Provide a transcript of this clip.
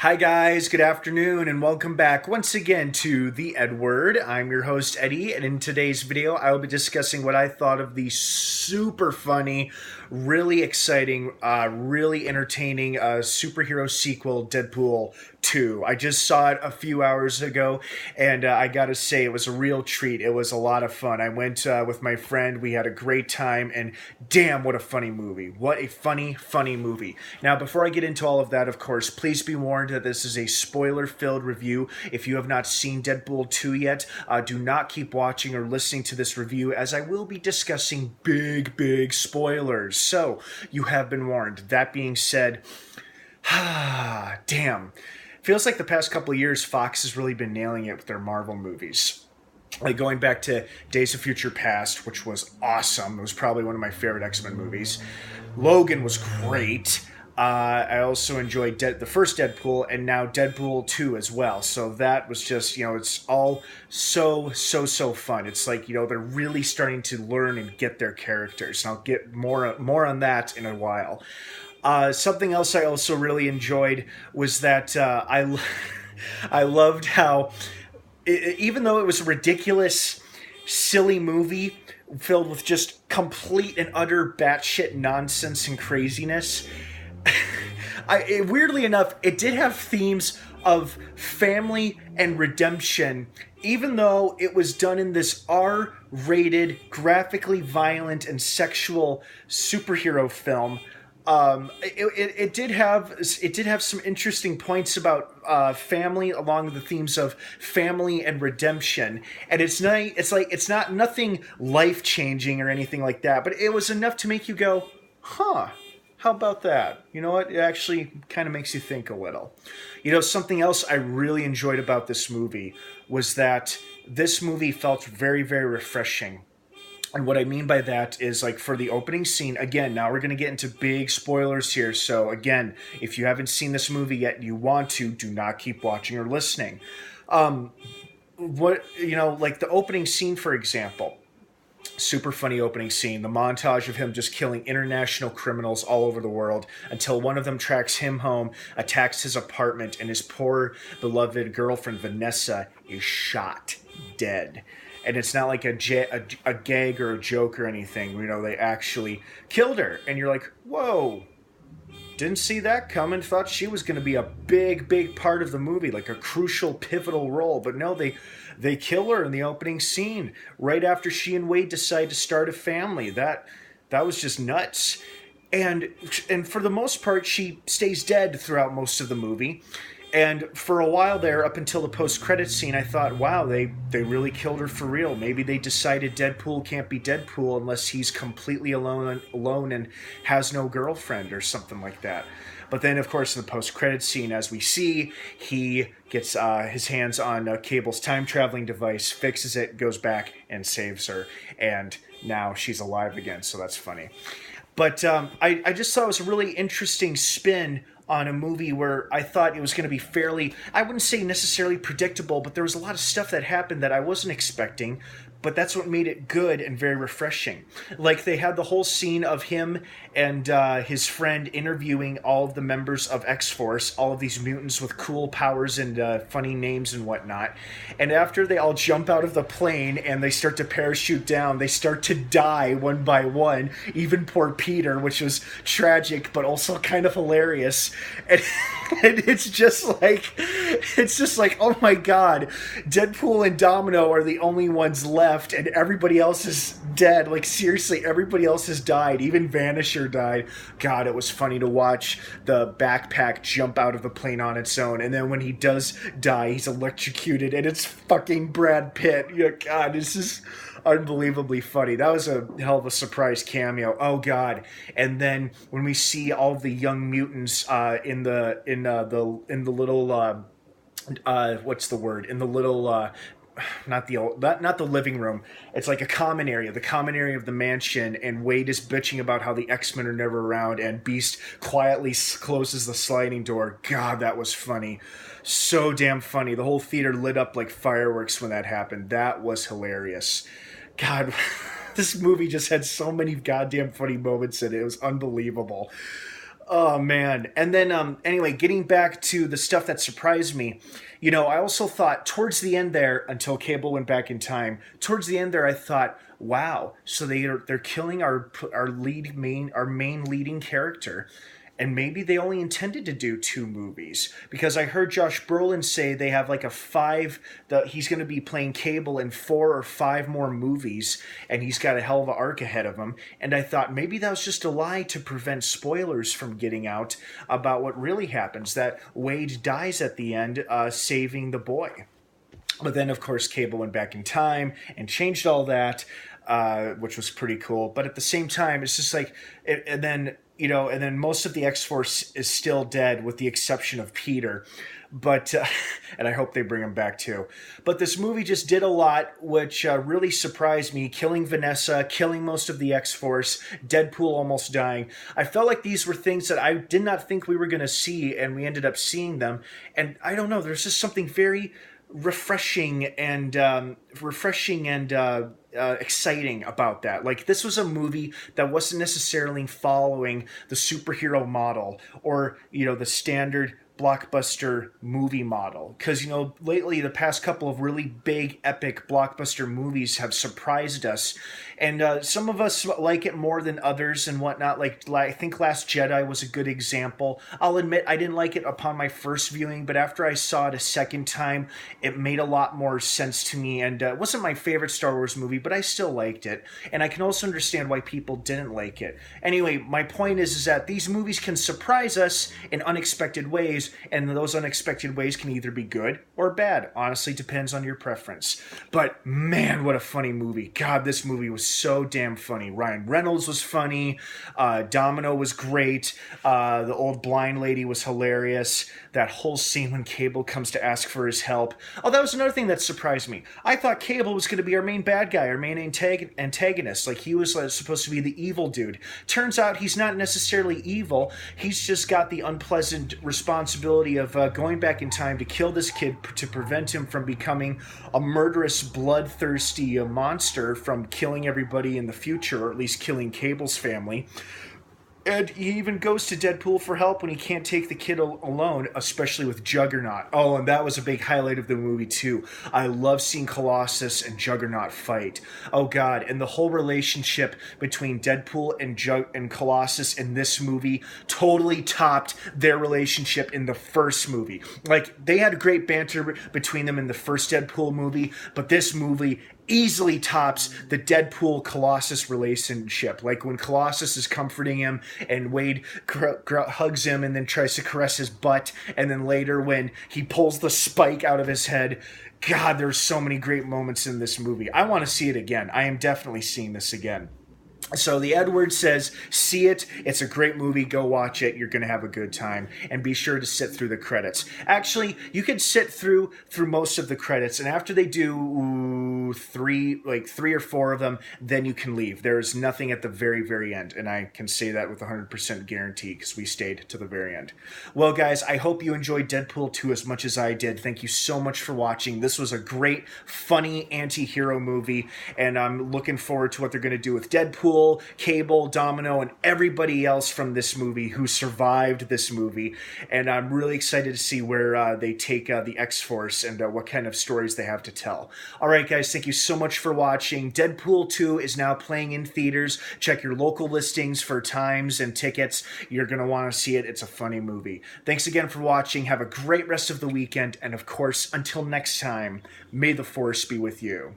Hi guys, good afternoon and welcome back once again to the EdWord. I'm your host Eddie, and in today's video I will be discussing what I thought of the super funny, really exciting, really entertaining superhero sequel, Deadpool 2. I just saw it a few hours ago, and I gotta say it was a real treat. It was a lot of fun. I went with my friend, we had a great time, and damn, what a funny movie. What a funny movie. Now, before I get into all of that, of course, please be warned that this is a spoiler-filled review. If you have not seen Deadpool 2 yet, do not keep watching or listening to this review, as I will be discussing big spoilers. So, you have been warned. That being said, damn. Feels like the past couple of years, Fox has really been nailing it with their Marvel movies. Like going back to Days of Future Past, which was awesome. It was probably one of my favorite X-Men movies. Logan was great. I also enjoyed the first Deadpool, and now Deadpool 2 as well. So that was just, it's all so fun. It's like, they're really starting to learn and get their characters. And I'll get more on that in a while. Something else I also really enjoyed was that I loved how, even though it was a ridiculous, silly movie filled with just complete and utter batshit nonsense and craziness, weirdly enough, it did have themes of family and redemption, even though it was done in this R-rated, graphically violent and sexual superhero film. It did have some interesting points about family along the themes of family and redemption, and it's not nothing life changing or anything like that, but it was enough to make you go, huh. How about that? You know what? It actually kind of makes you think a little. Something else I really enjoyed about this movie was that this movie felt very refreshing. And what I mean by that is, like, for the opening scene, again, now we're going to get into big spoilers here. So, again, if you haven't seen this movie yet and you want to, do not keep watching or listening. Like the opening scene, for example. Super funny opening scene. The montage of him just killing international criminals all over the world until one of them tracks him home, attacks his apartment, and his poor beloved girlfriend Vanessa is shot dead. And it's not like a gag or a joke or anything. They actually killed her. And you're like, whoa, didn't see that coming. Thought she was going to be a big part of the movie, like a crucial, pivotal role. But no, they kill her in the opening scene right after she and Wade decide to start a family. That was just nuts. And for the most part, she stays dead throughout most of the movie. And for a while there, up until the post-credit scene, I thought, wow, they really killed her for real. Maybe they decided Deadpool can't be Deadpool unless he's completely alone and has no girlfriend or something like that. But then, of course, in the post-credit scene, as we see, he gets his hands on Cable's time-traveling device, fixes it, goes back, and saves her. And now she's alive again, so that's funny. But I just thought it was a really interesting spin on a movie where I thought it was going to be fairly, I wouldn't say necessarily predictable, but there was a lot of stuff that happened that I wasn't expecting, but that's what made it good and very refreshing. Like, they had the whole scene of him and his friend interviewing all of the members of X-Force, all of these mutants with cool powers and funny names and whatnot. And after they all jump out of the plane and they start to parachute down, they start to die one by one, even poor Peter, which was tragic but also kind of hilarious. And it's just like, oh my god, Deadpool and Domino are the only ones left, and everybody else is dead. Like, seriously, everybody else has died. Even Vanisher died. God, it was funny to watch the backpack jump out of the plane on its own, and then when he does die, he's electrocuted, and it's fucking Brad Pitt. God, this is unbelievably funny. That was a hell of a surprise cameo. Oh god! And then when we see all the young mutants in the little what's the word? In the little not the living room. It's like a common area, the common area of the mansion, and Wade is bitching about how the X-Men are never around, and Beast quietly closes the sliding door. God, that was funny. So damn funny. The whole theater lit up like fireworks when that happened. That was hilarious. God, this movie just had so many goddamn funny moments in it. It was unbelievable. Oh man. And then anyway, getting back to the stuff that surprised me, I also thought towards the end there, until Cable went back in time, towards the end there I thought, wow, so they're killing our main leading character. And maybe they only intended to do two movies, because I heard Josh Brolin say they have like a five that he's going to be playing Cable in 4 or 5 more movies, and he's got a hell of an arc ahead of him. And I thought maybe that was just a lie to prevent spoilers from getting out about what really happens, that Wade dies at the end, saving the boy. But then, of course, Cable went back in time and changed all that, which was pretty cool. But at the same time, it's just like, and then most of the X-Force is still dead, with the exception of Peter. But and I hope they bring him back too. But this movie just did a lot, which really surprised me. Killing Vanessa, killing most of the X-Force, Deadpool almost dying. I felt like these were things that I did not think we were going to see, and we ended up seeing them. And I don't know, there's just something very refreshing and exciting about that. Like, this was a movie that wasn't necessarily following the superhero model, or the standard blockbuster movie model, because lately the past couple of really big epic blockbuster movies have surprised us, and some of us like it more than others and whatnot. Like, I think Last Jedi was a good example. I'll admit I didn't like it upon my first viewing, but after I saw it a second time, it made a lot more sense to me, and it wasn't my favorite Star Wars movie, but I still liked it, and I can also understand why people didn't like it. Anyway, my point is that these movies can surprise us in unexpected ways, and those unexpected ways can either be good or bad. Honestly, depends on your preference. But man, what a funny movie. God, this movie was so damn funny. Ryan Reynolds was funny. Domino was great. The old blind lady was hilarious. That whole scene when Cable comes to ask for his help. Oh, that was another thing that surprised me. I thought Cable was going to be our main bad guy, our main antagonist. Like, he was supposed to be the evil dude. Turns out he's not necessarily evil. He's just got the unpleasant responsibility of going back in time to kill this kid to prevent him from becoming a murderous, bloodthirsty monster from killing everybody in the future, or at least killing Cable's family. And he even goes to Deadpool for help when he can't take the kid alone, especially with Juggernaut. Oh, and that was a big highlight of the movie, too. I love seeing Colossus and Juggernaut fight. Oh, God. And the whole relationship between Deadpool and Colossus in this movie totally topped their relationship in the first movie. Like, they had great banter between them in the first Deadpool movie, but this movie easily tops the Deadpool Colossus relationship. Like, when Colossus is comforting him and Wade hugs him and then tries to caress his butt, and then later when he pulls the spike out of his head. God, there's so many great moments in this movie. I want to see it again. I am definitely seeing this again. So the EdWord says, see it. It's a great movie. Go watch it. You're going to have a good time. And be sure to sit through the credits. Actually, you can sit through most of the credits. And after they do three or four of them, then you can leave. There is nothing at the very, very end. And I can say that with 100% guarantee, because we stayed to the very end. Well, guys, I hope you enjoyed Deadpool 2 as much as I did. Thank you so much for watching. This was a great, funny anti-hero movie. And I'm looking forward to what they're going to do with Deadpool, Cable, Domino, and everybody else from this movie who survived this movie. And I'm really excited to see where they take the X-Force and what kind of stories they have to tell. All right, guys, thank you so much for watching. Deadpool 2 is now playing in theaters. Check your local listings for times and tickets. You're going to want to see it. It's a funny movie. Thanks again for watching. Have a great rest of the weekend. And of course, until next time, may the Force be with you.